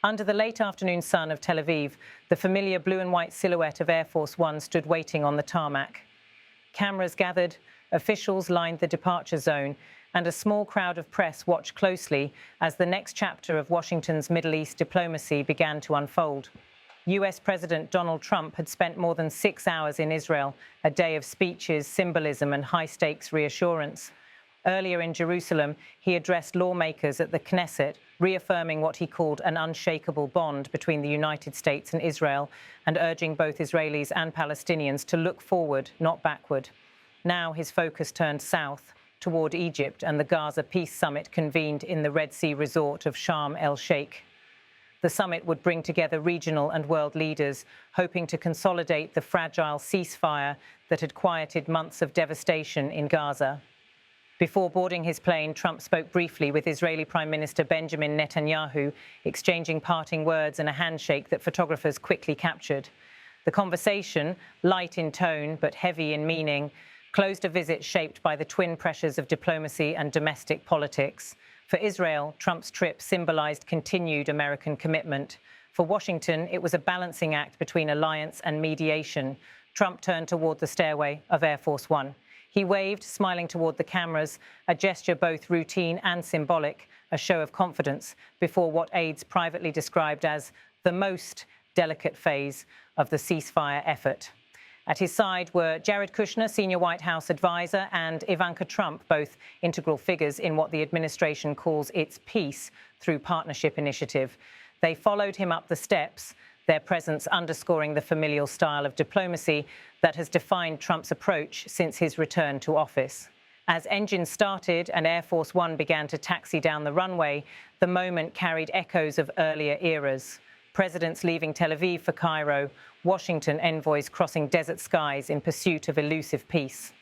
Under the late afternoon sun of Tel Aviv, the familiar blue and white silhouette of Air Force One stood waiting on the tarmac. Cameras gathered, officials lined the departure zone, and a small crowd of press watched closely as the next chapter of Washington's Middle East diplomacy began to unfold. US President Donald Trump had spent more than 6 hours in Israel, a day of speeches, symbolism, and high-stakes reassurance. Earlier in Jerusalem, he addressed lawmakers at the Knesset, reaffirming what he called an unshakable bond between the United States and Israel, and urging both Israelis and Palestinians to look forward, not backward. Now his focus turned south, toward Egypt and the Gaza Peace Summit convened in the Red Sea resort of Sharm el-Sheikh. The summit would bring together regional and world leaders, hoping to consolidate the fragile ceasefire that had quieted months of devastation in Gaza. Before boarding his plane, Trump spoke briefly with Israeli Prime Minister Benjamin Netanyahu, exchanging parting words and a handshake that photographers quickly captured. The conversation, light in tone but heavy in meaning, closed a visit shaped by the twin pressures of diplomacy and domestic politics. For Israel, Trump's trip symbolized continued American commitment. For Washington, it was a balancing act between alliance and mediation. Trump turned toward the stairway of Air Force One. He waved, smiling toward the cameras, a gesture both routine and symbolic, a show of confidence before what aides privately described as the most delicate phase of the ceasefire effort. At his side were Jared Kushner, senior White House advisor, and Ivanka Trump, both integral figures in what the administration calls its Peace Through Partnership initiative. They followed him up the steps, their presence underscoring the familial style of diplomacy that has defined Trump's approach since his return to office. As engines started and Air Force One began to taxi down the runway, the moment carried echoes of earlier eras. Presidents leaving Tel Aviv for Cairo, Washington envoys crossing desert skies in pursuit of elusive peace.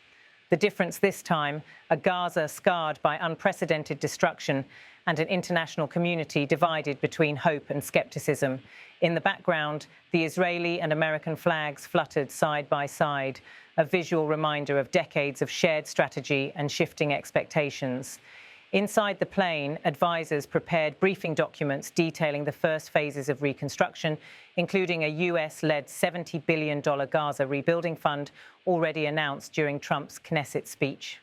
The difference this time, a Gaza scarred by unprecedented destruction and an international community divided between hope and skepticism. In the background, the Israeli and American flags fluttered side by side, a visual reminder of decades of shared strategy and shifting expectations. Inside the plane, advisors prepared briefing documents detailing the first phases of reconstruction, including a US-led $70 billion Gaza rebuilding fund already announced during Trump's Knesset speech.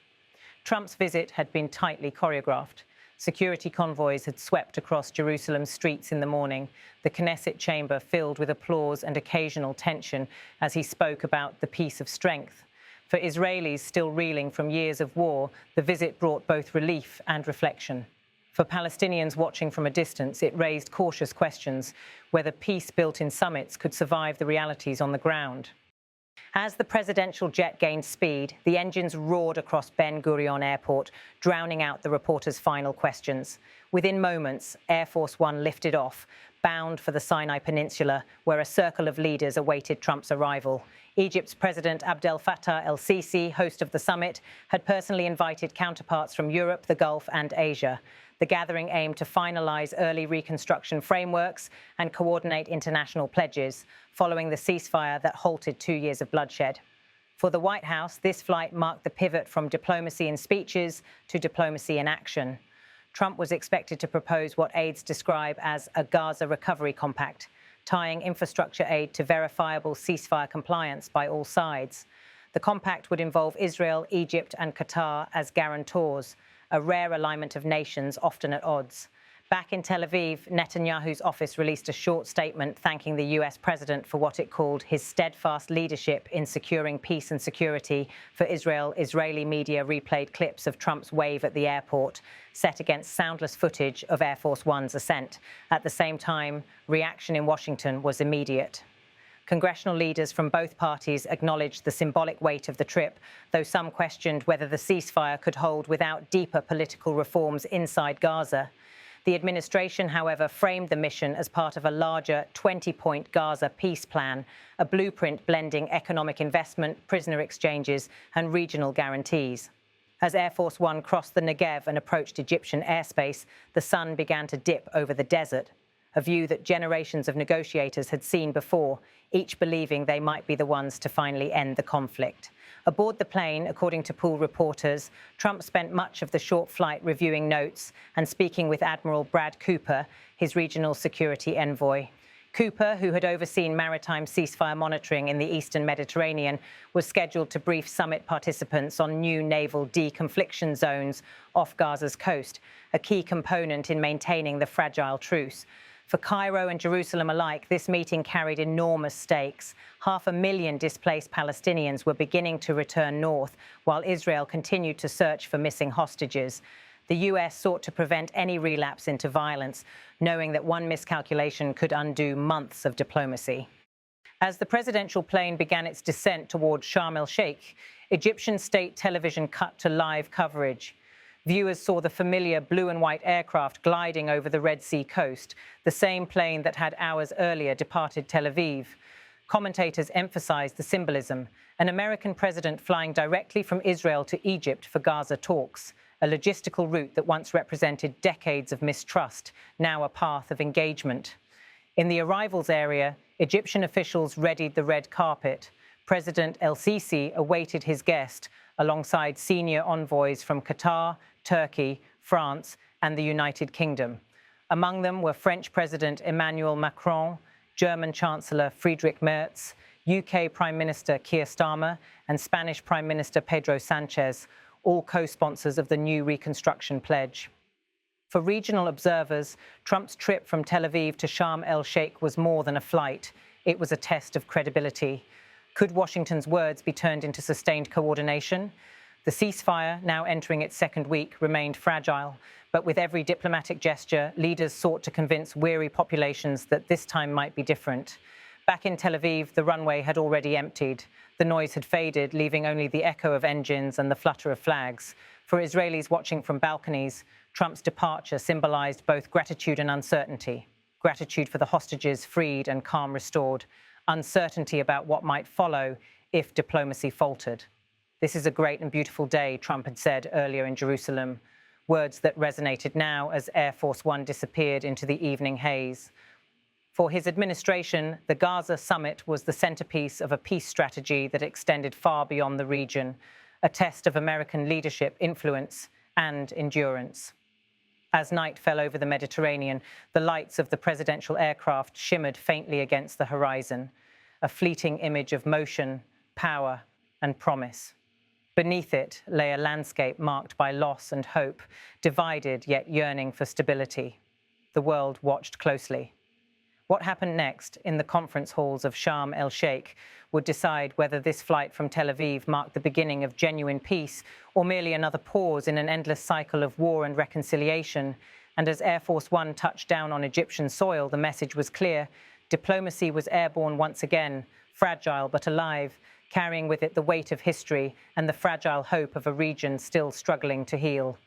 Trump's visit had been tightly choreographed. Security convoys had swept across Jerusalem's streets in the morning, the Knesset chamber filled with applause and occasional tension as he spoke about the peace of strength. For Israelis still reeling from years of war, the visit brought both relief and reflection. For Palestinians watching from a distance, it raised cautious questions whether peace built in summits could survive the realities on the ground. As the presidential jet gained speed, the engines roared across Ben Gurion Airport, drowning out the reporters' final questions. Within moments, Air Force One lifted off, bound for the Sinai Peninsula, where a circle of leaders awaited Trump's arrival. Egypt's President Abdel Fattah, el-Sisi, host of the summit, had personally invited counterparts from Europe, the Gulf, and Asia. The gathering aimed to finalize early reconstruction frameworks and coordinate international pledges, following the ceasefire that halted 2 years of bloodshed. For the White House, this flight marked the pivot from diplomacy in speeches to diplomacy in action. Trump was expected to propose what aides describe as a Gaza recovery compact, tying infrastructure aid to verifiable ceasefire compliance by all sides. The compact would involve Israel, Egypt, and Qatar as guarantors, a rare alignment of nations often at odds. Back in Tel Aviv, Netanyahu's office released a short statement thanking the US president for what it called his steadfast leadership in securing peace and security. For Israel, Israeli media replayed clips of Trump's wave at the airport, set against soundless footage of Air Force One's ascent. At the same time, reaction in Washington was immediate. Congressional leaders from both parties acknowledged the symbolic weight of the trip, though some questioned whether the ceasefire could hold without deeper political reforms inside Gaza. The administration, however, framed the mission as part of a larger 20-point Gaza peace plan, a blueprint blending economic investment, prisoner exchanges, and regional guarantees. As Air Force One crossed the Negev and approached Egyptian airspace, the sun began to dip over the desert, a view that generations of negotiators had seen before, each believing they might be the ones to finally end the conflict. Aboard the plane, according to pool reporters, Trump spent much of the short flight reviewing notes and speaking with Admiral Brad Cooper, his regional security envoy. Cooper, who had overseen maritime ceasefire monitoring in the eastern Mediterranean, was scheduled to brief summit participants on new naval deconfliction zones off Gaza's coast, a key component in maintaining the fragile truce. For Cairo and Jerusalem alike, this meeting carried enormous stakes. 500,000 displaced Palestinians were beginning to return north, while Israel continued to search for missing hostages. The US sought to prevent any relapse into violence, knowing that one miscalculation could undo months of diplomacy. As the presidential plane began its descent toward Sharm el-Sheikh, Egyptian state television cut to live coverage. Viewers saw the familiar blue and white aircraft gliding over the Red Sea coast, the same plane that had hours earlier departed Tel Aviv. Commentators emphasized the symbolism: an American president flying directly from Israel to Egypt for Gaza talks, a logistical route that once represented decades of mistrust, now a path of engagement. In the arrivals area, Egyptian officials readied the red carpet. President el-Sisi awaited his guest alongside senior envoys from Qatar, Turkey, France, and the United Kingdom. Among them were French President Emmanuel Macron, German Chancellor Friedrich Merz, UK Prime Minister Keir Starmer, and Spanish Prime Minister Pedro Sanchez, all co-sponsors of the new reconstruction pledge. For regional observers, Trump's trip from Tel Aviv to Sharm el-Sheikh was more than a flight. It was a test of credibility. Could Washington's words be turned into sustained coordination? The ceasefire, now entering its second week, remained fragile, but with every diplomatic gesture, leaders sought to convince weary populations that this time might be different. Back in Tel Aviv, the runway had already emptied. The noise had faded, leaving only the echo of engines and the flutter of flags. For Israelis watching from balconies, Trump's departure symbolized both gratitude and uncertainty. Gratitude for the hostages freed and calm restored. Uncertainty about what might follow if diplomacy faltered. "This is a great and beautiful day," Trump had said earlier in Jerusalem, words that resonated now as Air Force One disappeared into the evening haze. For his administration, the Gaza summit was the centerpiece of a peace strategy that extended far beyond the region, a test of American leadership, influence, and endurance. As night fell over the Mediterranean, the lights of the presidential aircraft shimmered faintly against the horizon, a fleeting image of motion, power, and promise. Beneath it lay a landscape marked by loss and hope, divided yet yearning for stability. The world watched closely. What happened next in the conference halls of Sharm el-Sheikh would decide whether this flight from Tel Aviv marked the beginning of genuine peace or merely another pause in an endless cycle of war and reconciliation. And as Air Force One touched down on Egyptian soil, the message was clear: diplomacy was airborne once again, fragile but alive, carrying with it the weight of history and the fragile hope of a region still struggling to heal.